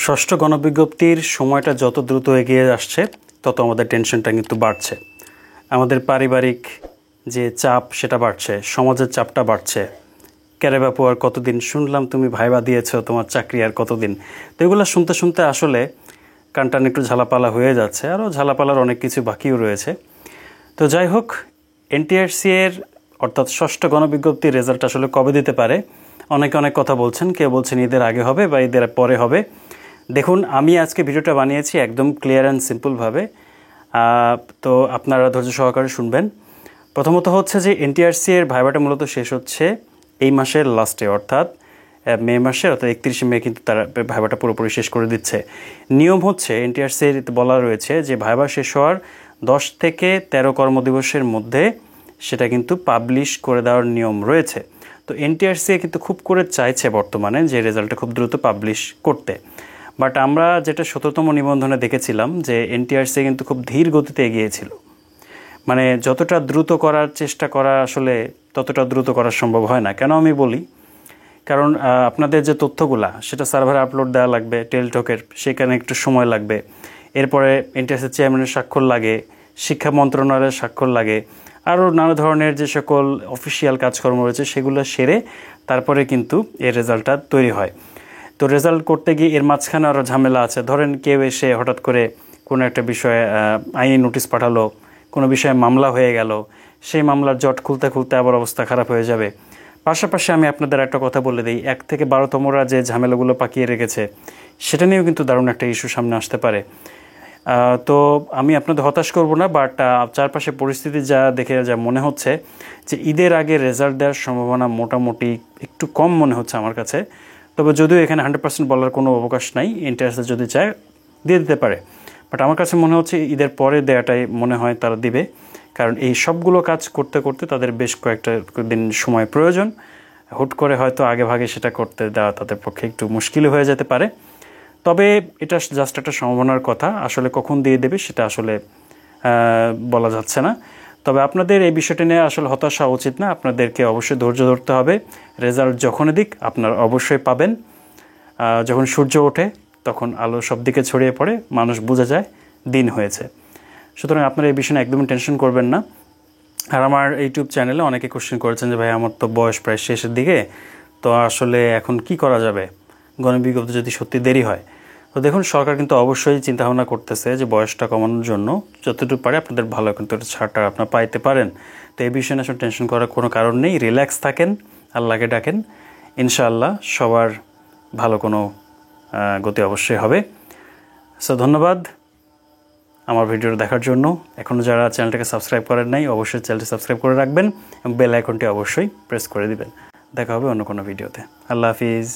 ষষ্ঠ গণবিজ্ঞপ্তির সময়টা যত দ্রুত এগিয়ে আসছে তত আমাদের টেনশনটা কিন্তু বাড়ছে। আমাদের পারিবারিক যে চাপ সেটা বাড়ছে, সমাজের চাপটা বাড়ছে। ক্যারে বাপু আর কতদিন, শুনলাম তুমি ভাইবা দিয়েছো, তোমার চাকরি আর কতদিন। তো এগুলো শুনতে শুনতে আসলে কানটান একটু ঝালাপালা হয়ে যাচ্ছে, আরও ঝালাপালার অনেক কিছু বাকিও রয়েছে। তো যাই হোক, এনটিআরসি এর অর্থাৎ ষষ্ঠ গণবিজ্ঞপ্তির রেজাল্ট আসলে কবে দিতে পারে অনেকে অনেক কথা বলছেন। কেউ বলছেন ঈদের আগে হবে বা ঈদের পরে হবে। দেখুন, আমি আজকে ভিডিওটা বানিয়েছি একদম ক্লিয়ার অ্যান্ড সিম্পলভাবে, তো আপনারা ধৈর্য সহকারে শুনবেন। প্রথমত হচ্ছে যে এনটিআরসি এর ভাইবাটা মূলত শেষ হচ্ছে এই মাসের লাস্টে, অর্থাৎ মে মাসে, অর্থাৎ 31শে মে কিন্তু তারা ভাইবাটা পুরোপুরি শেষ করে দিচ্ছে। নিয়ম হচ্ছে এনটিআরসির বলা রয়েছে যে ভাইবা শেষ হওয়ার 10 থেকে 13 কর্মদিবসের মধ্যে সেটা কিন্তু পাবলিশ করে দেওয়ার নিয়ম রয়েছে। তো এনটিআরসি কিন্তু খুব করে চাইছে বর্তমানে যে রেজাল্টটা খুব দ্রুত পাবলিশ করতে। বাট আমরা যেটা 17তম নিবন্ধনে দেখেছিলাম যে এনটিআরসি কিন্তু খুব ধীর গতিতে এগিয়েছিল। মানে যতটা দ্রুত করার চেষ্টা করা আসলে ততটা দ্রুত করা সম্ভব হয় না। কেন আমি বলি, কারণ আপনাদের যে তথ্যগুলা সেটা সার্ভারে আপলোড দেওয়া লাগবে টেলিটকের, সেখানে একটু সময় লাগবে। এরপরে এনটিআরসির চেয়ারম্যানের স্বাক্ষর লাগে, শিক্ষা মন্ত্রণালয়ের স্বাক্ষর লাগে, আরও নানা ধরনের যে সকল অফিসিয়াল কাজকর্ম রয়েছে সেগুলো সেরে তারপরে কিন্তু এর রেজাল্টটা তৈরি হয়। তো রেজাল্ট করতে গিয়ে এর মাঝখানে আরও ঝামেলা আছে। ধরেন কেউ এসে হঠাৎ করে কোনো একটা বিষয়ে আইনি নোটিশ পাঠালো, কোনো বিষয়ে মামলা হয়ে গেল, সেই মামলার জট খুলতে খুলতে আবার অবস্থা খারাপ হয়ে যাবে। পাশাপাশি আমি আপনাদের একটা কথা বলে দিই, 1 থেকে 12তমরা যে ঝামেলাগুলো পাকিয়ে রেখেছে সেটা নিয়েও কিন্তু দারুণ একটা ইস্যু সামনে আসতে পারে। তো আমি আপনাদের হতাশ করব না, বাট চারপাশে পরিস্থিতি যা দেখে যা মনে হচ্ছে যে ঈদের আগে রেজাল্ট দেওয়ার সম্ভাবনা মোটামুটি একটু কম মনে হচ্ছে আমার কাছে। তবে যদিও এখানে 100% বলার কোনো অবকাশ নাই, ইন্টারেস্টে যদি চায় দিয়ে দিতে পারে। বাট আমার কাছে মনে হচ্ছে ঈদের পরে দেওয়াটাই মনে হয় তারা দিবে, কারণ এই সবগুলো কাজ করতে করতে তাদের বেশ কয়েকটা দিন সময় প্রয়োজন। হুট করে হয়তো আগে ভাগে সেটা করতে দেওয়া তাদের পক্ষে একটু মুশকিল হয়ে যেতে পারে। তবে এটা জাস্ট একটা সম্ভাবনার কথা, আসলে কখন দিয়ে দেবে সেটা আসলে বলা যাচ্ছে না। তবে আপনাদের এই বিষয়টা নিয়ে আসলে হতাশ হওয়া উচিত না, আপনাদেরকে অবশ্যই ধৈর্য ধরতে হবে। রেজাল্ট যখনই দিক আপনারা অবশ্যই পাবেন। যখন সূর্য ওঠে তখন আলো সব দিকে ছড়িয়ে পড়ে, মানুষ বোঝা যায় দিন হয়েছে। সুতরাং আপনারা এই বিষয়ে একদমই টেনশন করবেন না। আর আমার ইউটিউব চ্যানেলে অনেকে কোশ্চেন করেছেন যে ভাই আমার তো বয়স প্রায় শেষের দিকে, তো আসলে এখন কি করা যাবে গণবিজ্ঞপ্তি যদি সত্যি দেরি হয়। তো দেখুন, সরকার কিন্তু অবশ্যই চিন্তাভাবনা করতেছে যে বয়সটা কমানোর জন্য যতটুকু পারে আপনাদের ভালো কিন্তু ছাড়টা আপনারা পাইতে পারেন। তো এই বিষয়ে আসলে টেনশন করার কোনো কারণ নেই, রিল্যাক্স থাকেন, আল্লাহকে ডাকেন, ইনশাআল্লাহ সবার ভালো কোনো গতি অবশ্যই হবে। সো ধন্যবাদ আমার ভিডিওটা দেখার জন্য। এখনও যারা চ্যানেলটাকে সাবস্ক্রাইব করেন নাই অবশ্যই চ্যানেলটি সাবস্ক্রাইব করে রাখবেন এবং বেল আইকনটি অবশ্যই প্রেস করে দিবেন। দেখা হবে অন্য কোনো ভিডিওতে। আল্লাহ হাফিজ।